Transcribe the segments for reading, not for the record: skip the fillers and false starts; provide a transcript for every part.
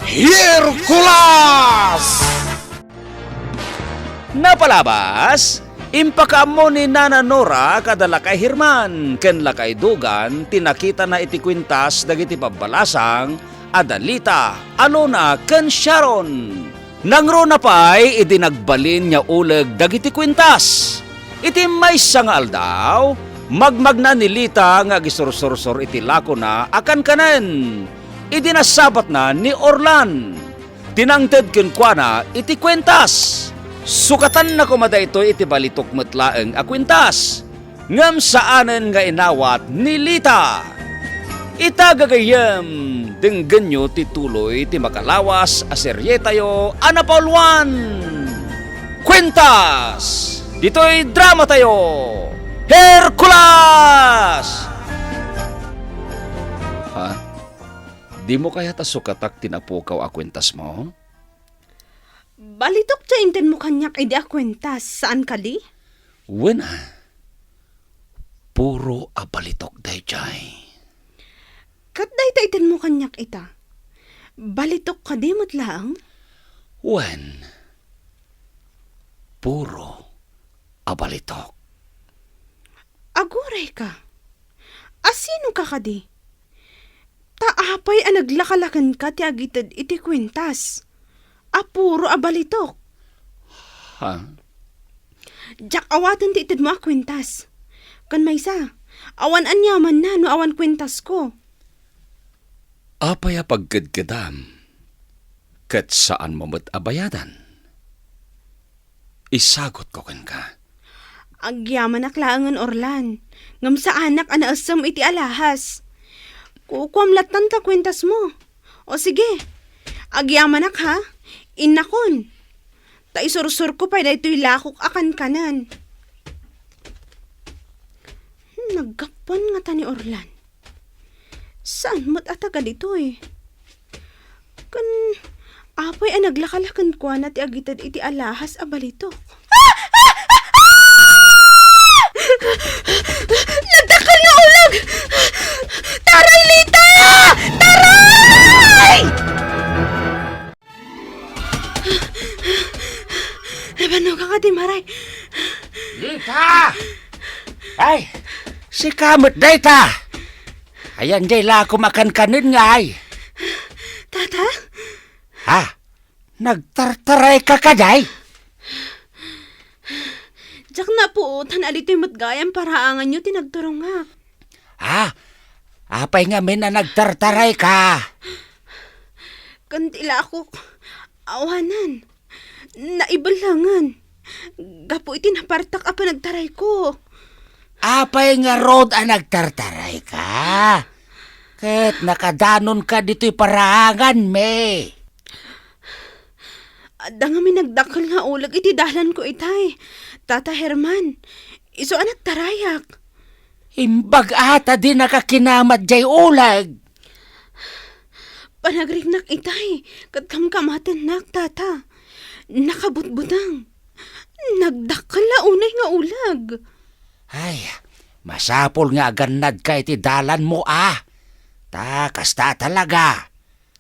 Hercules! Napalabas, impakaamo ni Nana Nora kadala kay Herman, ken lakay dugan, tinakita na iti kwintas dagiti pabalasang, Adalita, Alona, ken Sharon. Nangro na pa'y idinagbalin niya uleg dagiti kwintas. Iti maysa nga aldaw, magmagna ni Lita nga gisursursur iti lako na akan kanen. Idinasabat na ni Orlan. Tinangted kenkwana iti kwentas. Sukatan na kumada ito iti balitok metlaeng a kwintas. Ngam saanen nga inawat ni Lita. Itagagayem denggen nyo tituloy ti makalawas a serye tayo Anapauluan. Kwentas! Dito'y drama tayo! Hercules! Ha? Di mo kaya tasukatak tinapukaw a kwentas mo? Balitok siya inten mo kanyak edi a kwentas. Saan kali? Wena. Puro a balitok day jay. Kat day iten mo kanyak ita. Balitok ka di mo't lang? Wen. Puro a balitok. Aguray ka. Asino ka kadi? Taapay a naglakalakan ka ti agitad iti kwentas. Apuro a balitok. Ha? Jak awatan ti itid mo a kwentas. Kan maysa, awan anyaman na no awan kwentas ko. Apay a paggadgadam. Kat saan mo mo't abayadan? Isagot ko ken ka. Agyaman aklaangan Orlan. Ngam sa anak anaasam iti alahas. Kukuam latan ta kwentas mo. O sige, agyaman ak ha. Inakon. Ta isursur ko pa na ito'y lakok akan kanan. Naggapan nga ta ni Orlan. Saan mo't ataga dito eh? Kan, apay ang naglakalakan ko na ti agitad iti alahas a balitok. Nagdakal nga ulag! Taray, Lita! Taray! Nabano ka ka, Maray? Lita! Ay! Si kamot day ta! Ayan day la kumakan kanin nga ay. Tata? Ha? Nagtartaray ka kaday? Diyak na po, tanalito'y matgayang paraangan nyo tinagturong nga. Ha? Apay nga min na nagtartaray ka. Kantila ako, awanan, naibalangan. Gapo iti napartak apa nagtaray ko. Apay nga road ang nagtartaray ka. Ket nakadanon ka dito'y paraangan, me. Adda nga may nagdakal nga ulag iti dalan ko itay. Tata Herman, iso anak tarayak. Imbag ata di nakakinamat jay ulag. Panagrignak itay, katkamkamaten nak tata. Nakabutbutang. Nagdakal na unay nga ulag. Ay, masapol nga ganad ka iti dalan mo Kasta talaga.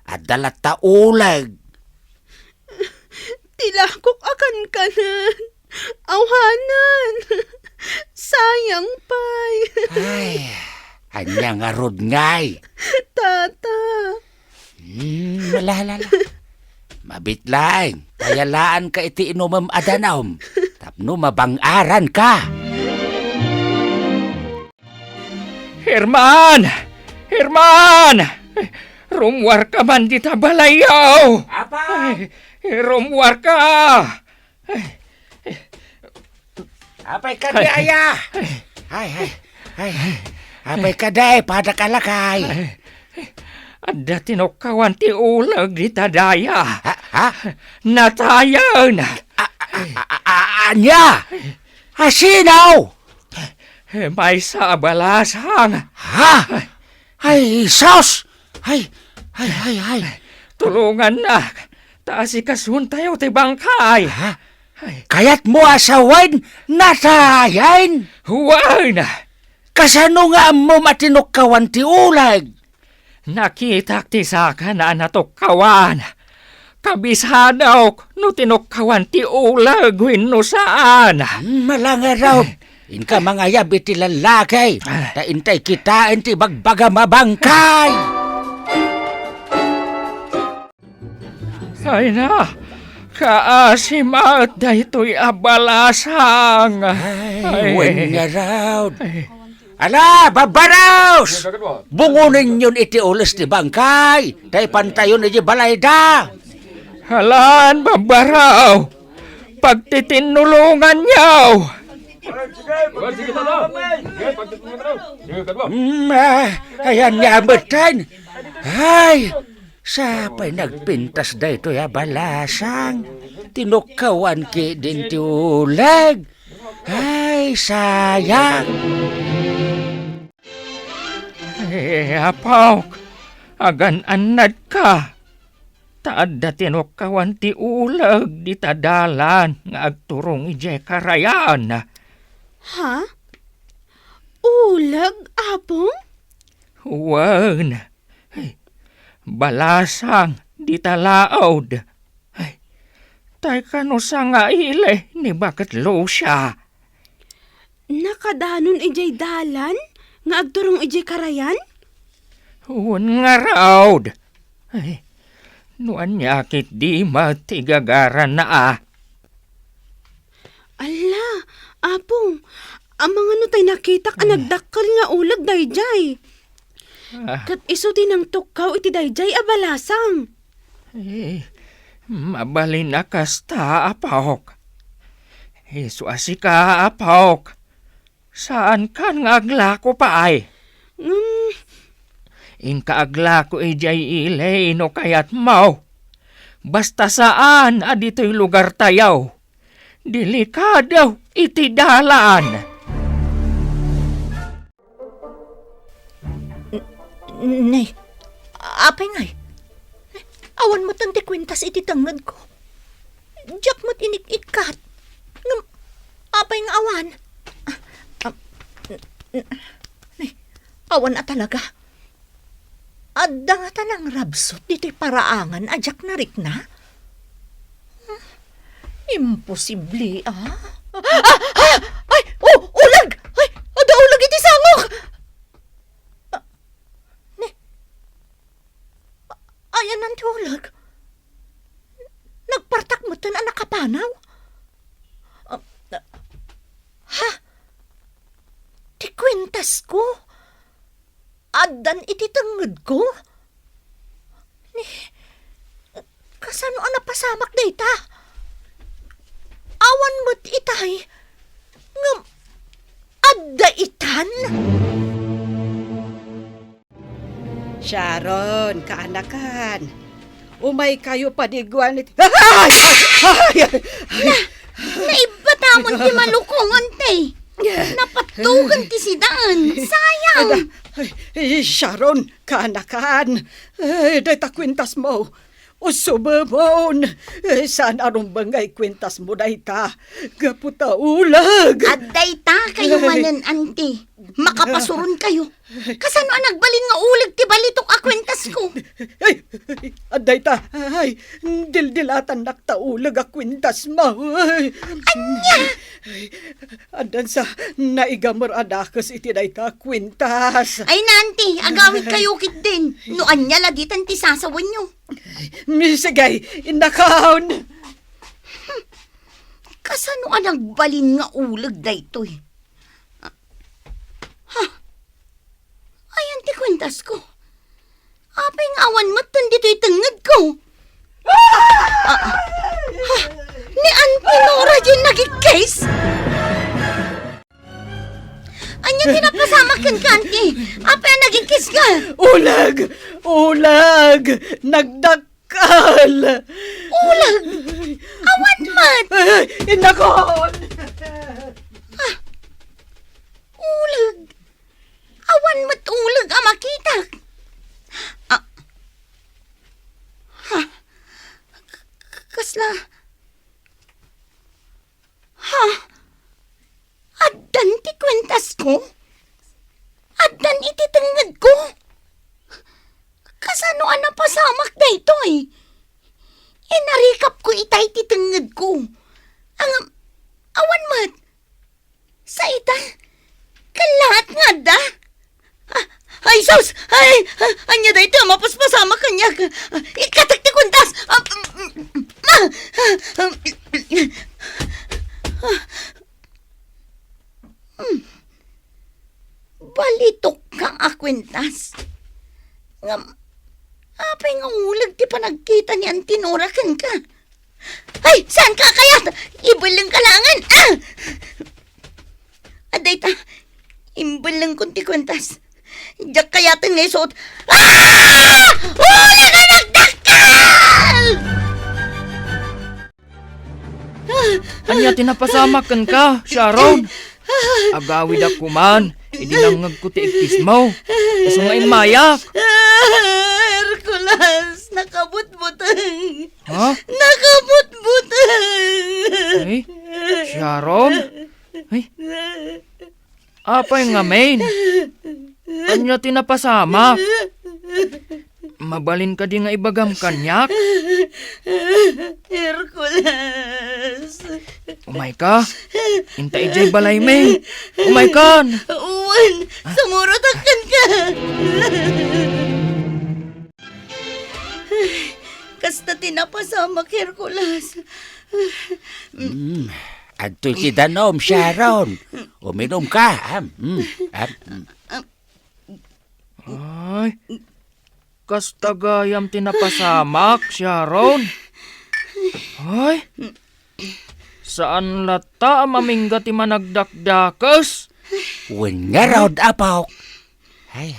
At dalat ta ulag. Tilakok akan kanan. Awanan. Sayang pay. Ay, anya nga rod ngay. Tata. Wala. Mabitlaing, tayalaan ka iti inumam adanaom. Tapno mabangaran ka. Herman! Herman! Rumwar ka man di tabalayaw! Apa? Rumwar ka! Apay ka di aya? Ay. Apay ka di, padakalakay. Adda tinukawan ti ulag di tadaya. Ha? Natayan! Anya? Asinaw? May sa balasang. Ha? Ay, sos! Ay. Tulungan na. Taasikasun tayo ti bangkay. Ha? Kaya't mo asawain natayan? Huwag na. Kasano nga mo matinukawan ti ulag? Nakita ti saka na natukawan. Kabisadaw no tinukawan ti ulag wenno saan. Malanga raw. Inka mga yabi ti lalakay. Taintay kita ti bagbaga mabangkay. Ay na, kaasimat daytoy abalasang. Wen nga raw. Ala, babaraws! Bungunin yun iti ulos ti bangkay. Tay pantayon iti balayda. Halan, babaraw! Pagtitinulungan niyaw! Ayan nga betan. Ay, sapay nagpintas da ito ya balasang. Tinukawan ki din ti ulag. Ay, sayang. Apaw, agan anad ka. Taad da tinukawan ti ulag di tadalan nga agturong ije karayan. Ha? Ulag, apong? Wan, balasang di talaod. Tay kano sa nga ile ni bakit lo siya. Nakadanon ijay dalan? Nga agturong ijay karayan? Wan nga raod. Nuan yakit di matigagaran na Ala, apong, ang mga nutay nakitak ang nagdakkel nga ulag dayjay. Kat iso din ang tukaw iti dayjay abalasang. Mabalin na kasta apawok. Isuasi ka apawok. Saan ka nga aglako pa ay? Inka aglako ijay ilay no kayat mau. Basta saan adito'y lugar tayaw. Delikadaw iti dalan. Nay, apay ngay. Awan mo tanti kwintas iti tangad ko. Diyak mo't inik-ikat. Apay nga awan. Nay, awan na talaga. Adda nga tanang rabsot dito'y paraangan ajak na rik na. Imposible, Ay! Ulag! Ay! Ada ulag iti sangok! Ayan ang ulag. Nagpartak mo tan ang nakapanaw. Ha? Ti kwintas ko? Adan iti tangad ko? Kasano ang napasamak data? Awan mo't itay. Ngam, adda itan? Sharon, kaanakan. Umay kayo paniguan it. Ay! Naibatamon ti malukongan te. Napatugan ti sidaan. Sayang. Ay, Sharon, kaanakan. Ay, data kwintas mo. Usubamon. Saan anong bangay kwintas mo dayta? Gaputa ulag. Adday ta kayo manan, ante. Makapasurun kayo. Kasano ang nagbalin nga ulag ti balitok akwentas ko? Ay, aday ta. Ay, dildilatan naktaulag akwintas mo. Ay, Anya! adan sa naigamar adakas iti dayta kwintas. Ay nanti, agawid kayo kit din. No anya lagitan ti sasawan nyo. Misigay, inakaon. Kasano ang nagbalin nga ulag daytoy? Ayan ti kwentas ko. Apay nga awan mo dito'y tangad ko. Ni Auntie Nora yung naging-case? Anya tinapasama kan ka, Auntie? Apay ang naging-case ka? Ulag! Ulag! Nagdakal! Ulag! Awan mat! Ay, inakaon! Ulag! Awan mat ulag ang makita. Kasla. Addan ti kwentas ko? Addan iti tangad ko? Uy, inarikap ko itay titenged ko. Ang awan mat. Sa ita, kalat nga da. Ay, sus! Ay, anya da ito, mapaspasama kanya. Ikatakti kuntas. Balitok ka akwintas. Apay nga ulag ti panagkita ni Antinora kan ka. Ay, saan ka kaya? Ibalang kalangan. Aday ta, imbalang kunti kwentas. Diyak kayatan nga isuot. Uli ka nagdakal! Anya tinapasamakan ka, Sharon. Agawid ako man. Idinangag ko ti igtis mo. Gusto nga imayak. Hercules, nakabut-butang. Ha? Nakabut-butang. Ay, Sharon? Ay, apay nga main. Anya tinapasamak. Mabalin ka di nga ibagam kanyak. Hercules. Umay ka. Inta ijay balay me. Umay kan. Uwan, sumurutakan ka. Kasta tinapasamak, Hercules. Adto'y ti danom, Sharon. Uminom ka. Ay, kastagayam tinapasamak, Sharon. Ay, saan lata mamingga ti managdakdakas? Wen nga raw apawk. Hay.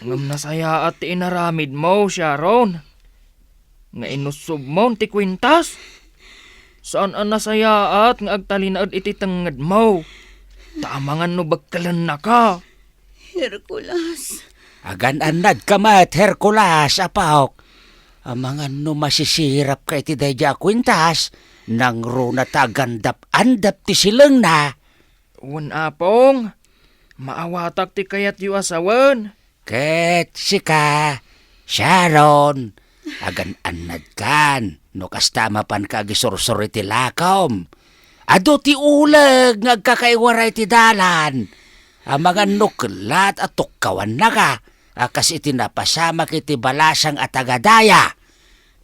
Ngam nasaya at ti inaramid mo, Sharon. Nga inusob mo ti kwintas. Saan ang nasaya at nga agtalinaad iti tangad mo? Tamangan no bagkalan na ka. Hercules. Agan-anad ka mat, Hercules, apawk. Amangan no masisirap ka iti dayja kwintas. Nang ro na tagandap-andap ti silang na. Wan apong, maawatak ti kayat yu asawan. Ket sika, Sharon, agan-anad kan, no kastama pan kagisursuri ti lakom. Ado ti uleg ngagkakaiwaray ti dalan. Ang mga nuklat at tukkawan na ka, akas iti napasama kiti balasang at agadaya.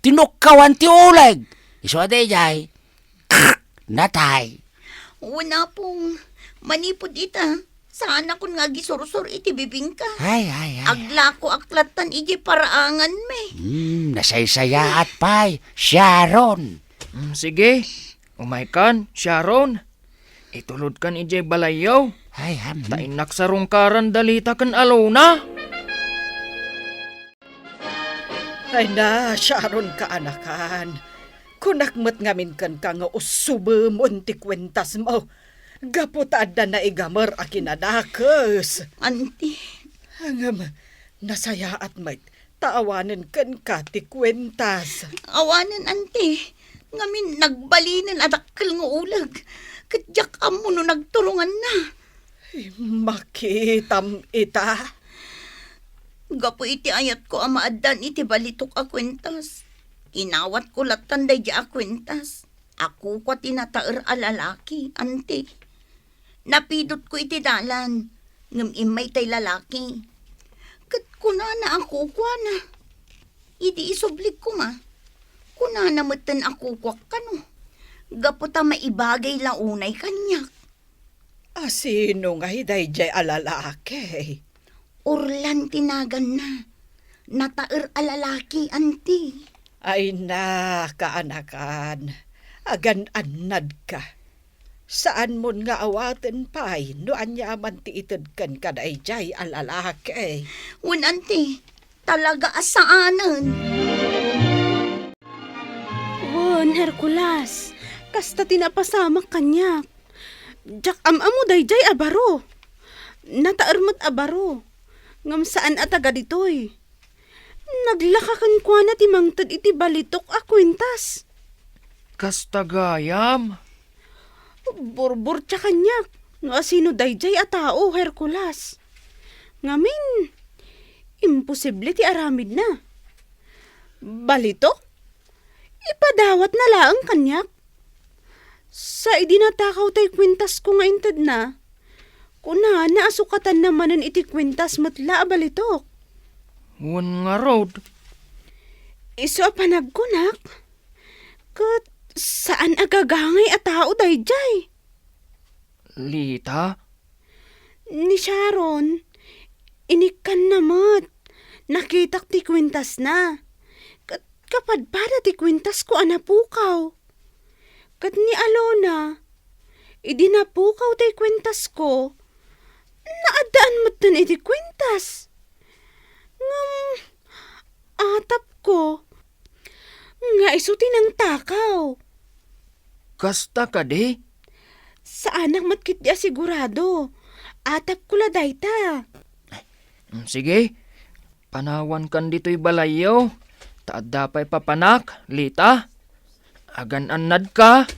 Tinukkawan ti uleg. Iso aday jay, natay. Wala pong manipod ita. Saan ako nga gisursur iti bibingka. Ay. Agla ko aklatan iji paraangan me. Nasaysaya at pay, Sharon. Sige, umay kan, Sharon. Itulod kan ijay balayaw. Ay, Tainak sa rungkaran dalita kan alona. Ay na, Sharon ka anakan. Kunakmat ngamin kan ka nga usubem unti kwentas mo. Gaputad na naigamar a kinadakas. Auntie, Hangam, nasaya at may taawanan kan ka ti kwentas. awanan auntie. Ngamin nagbalinan adakkel nga ulag. Kadyak amo no nagturungan na. Ay, makitam ita. Gapo iti ayat ko amaadan iti balitok a kwentas. Inawat ko latanday di a kwentas. Ako ko tinataer a lalaki, auntie. Napidot ko iti dalan. Ngam imay tay lalaki. Kat kunana ako kwa na. Idi isublik ko ma. Kunana matan ako kwa kano. Gaputa maibagay launay kanyak. Asino nga hiday jay alalaki? Orlan tinagan na. Nataer a lalaki, auntie. Ay na, kaanakan. Agan-anad ka. Saan mo nga awaten pay no anyaman ti itid kan kaday jay alalaki? Wen auntie, talaga asaanan. Won, Hercules. Kasta tinapasamak kanyak. Jak amo dayjay abaro. Nataarmat abaro. Ngam saan ataga ditoy. Naglakakan kwa na timangtad iti balitok a kwintas. Kastagayam. Burbur tsa kanyak. Nga sino dayjay a tao, Hercules. Ngamin, imposible ti aramid na. Balitok? Ipadawat na laang kanyak. Sa idinatakaw tay kwintas ko nga inted na. Kuna naasukatan namanan iti kwintas matla balitok. Wan nga road. Iso panagkunak. Kat saan agagangay at tao dayjay? Lita? Ni Sharon, inikan namat. Nakitak ti kwintas na. Kapadpada ti kwintas ko anapukaw. Kat ni Alona, idinapukaw ti kwintas ko. Naadaan mo't dun iti kwintas. Atap ko. Nga isuti ng takaw. Kasta ka di? Sa anak matkit di asigurado. Atap ko la dayta. Sige, panawan kan dito'y balayaw. Taad pa'y papanak, Lita. Agan-anad ka.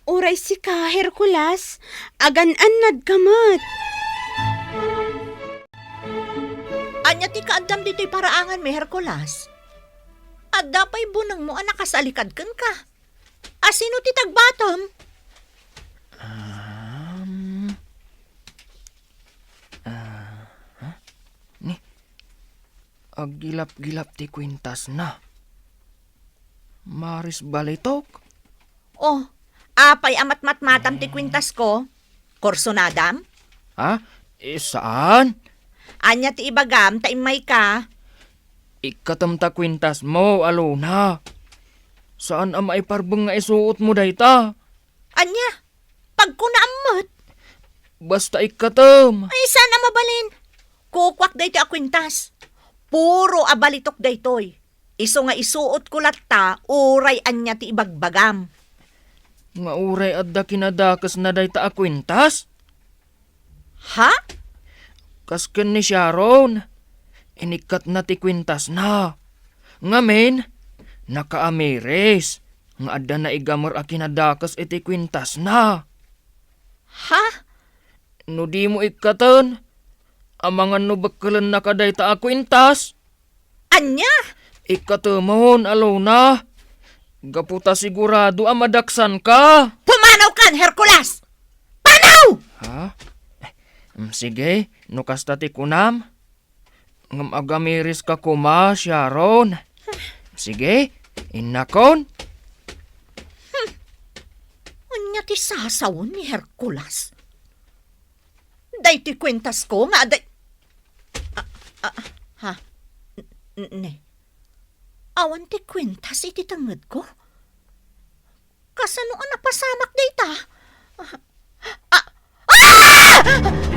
Uray si ka, Hercules. Agan-anad kamat. Anya ti kaadam dito'y paraangan may Hercules. At dapay bunang mo anak kasalikad kan ka. Asino ti tagbatom? Agilap-gilap ti kwintas na. Maris balitok. Oh, apay amat-matmatam ti kwintas ko. Korsonadam? Ha? Saan? Anya ti ibagam, taimay ka. Ikatam ta kwintas mo, Alona. Saan ang maiparbeng nga isuot mo dayta? Anya, pag ko naamot, Basta ikatam. ay sana mabalin. Kukwak dayto a kwintas. Puro abalitok daytoy. Iso nga isuot ko latta, uray anya ti ibagbagam. Nga uray adda kinadakas na dayta a kwintas? Ha? Kasken ni Sharon. Inikat na ti kwintas na. Ngamen, nakaamiris. Nga adda na igamar a kinadakas iti kwintas na. Ha? No di mo ikatan, amangan no bakalan na kadayta a kwintas. Anya? Ikatamon, Alona. Gaputa sigurado amadaksan ka. Pumanaw kan, Hercules! Panaw! Ha? Sige, no kasta ti kunam. Ngam agamiris ka kuma, Sharon. Sige, inakon. Anya ti sasawon ni Hercules. Day ti kwentas ko nga day... ha? Ne. Awan ti kwentas iti tangad ko? Kasano ang napasamak day ta?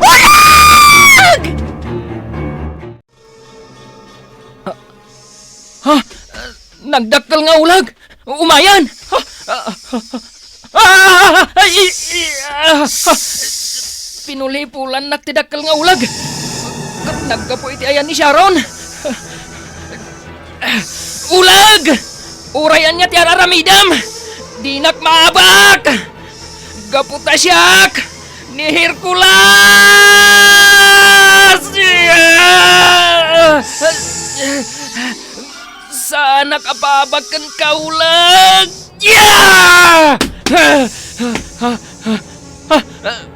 Ulag! Ha? Nagdakkel nga ulag. Umayan. Pinulipulan nagtidakkel nga ulag. Kat nagkapo iti ayan ni Sharon. Ulag! Urayan niya ti araramidam. Dinak maabak. Gaputa siyak ni Hercules. Sana kapabakan kaulag. Yeah!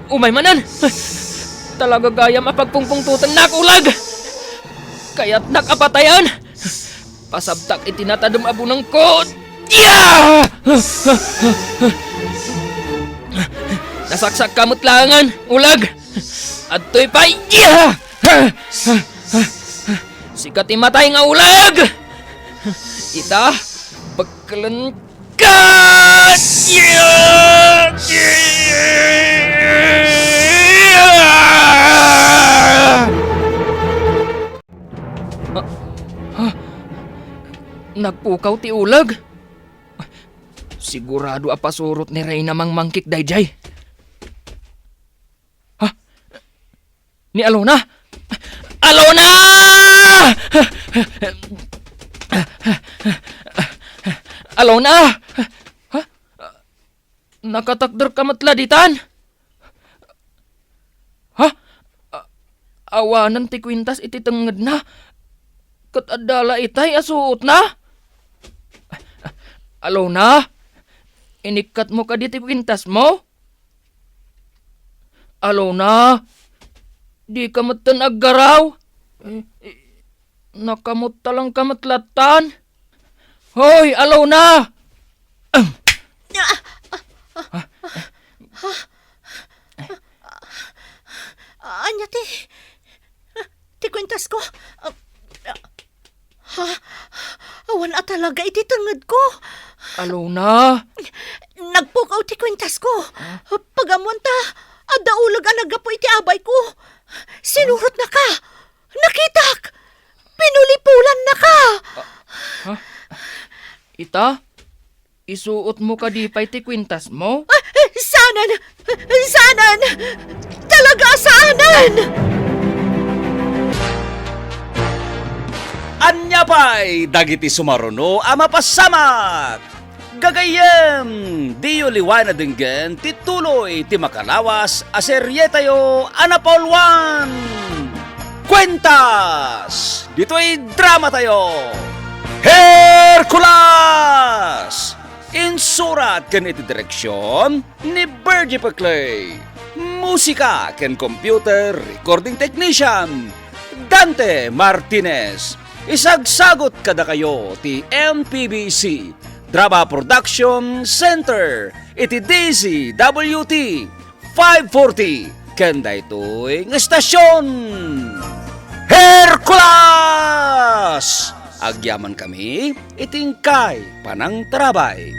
Umay manan. Talaga gaya mapagpungpungtutan na ulag. Kaya't nakapatayan. Pasabtak itinatadum abo ng kot. Yeah! Nasaksak kamot langan, ulag. At to'y pa'y. Yeah! Sikat imatay nga ulag. Ita, pagkalan ka! Yeah! Nagpukaw ti ulag. Sigurado apasurot ni Reyna mang mangkik dayjay. Ha? Ni Alona? Alona! Alona! Ha? Nakatakder ka matladitan? Ha? Awanan ti kwintas iti tenged na. Kat adala itay asuot na? Alona, inikat mo ka di ti kwintas mo? Alona, di ka matan aggaraw? Nakamot talang kamatlatan? Hoy, Alona! Anya ti kwintas ko. Awan at talaga iti tangad ko. Alona, Nagpukaw ti kwintas ko. Pagamon ta, adaulag alaga po iti abay ko. Sinurot na ka. Nakitak. Pinulipulan na ka. ita, isuot mo ka di pa'y ti kwintas mo? Sanan! Sanan! Talaga sanan! Anya pa'y dagiti sumaruno ama pasamak. Gagayem, di yu liwana denggen tituloy ti makalawas aserye tayo anapolwan. Kwentas! Dito'y drama tayo. Hercules! Insurat ken iti direksyon ni Bergie Paclay. Musika ken computer recording technician Dante Martinez. Isagsagot kada kayo ti MPBC Drama Production Center iti DZWT 540 ken daytoy nga estasyon. Hercules! Agyaman kami itingkay panang trabay.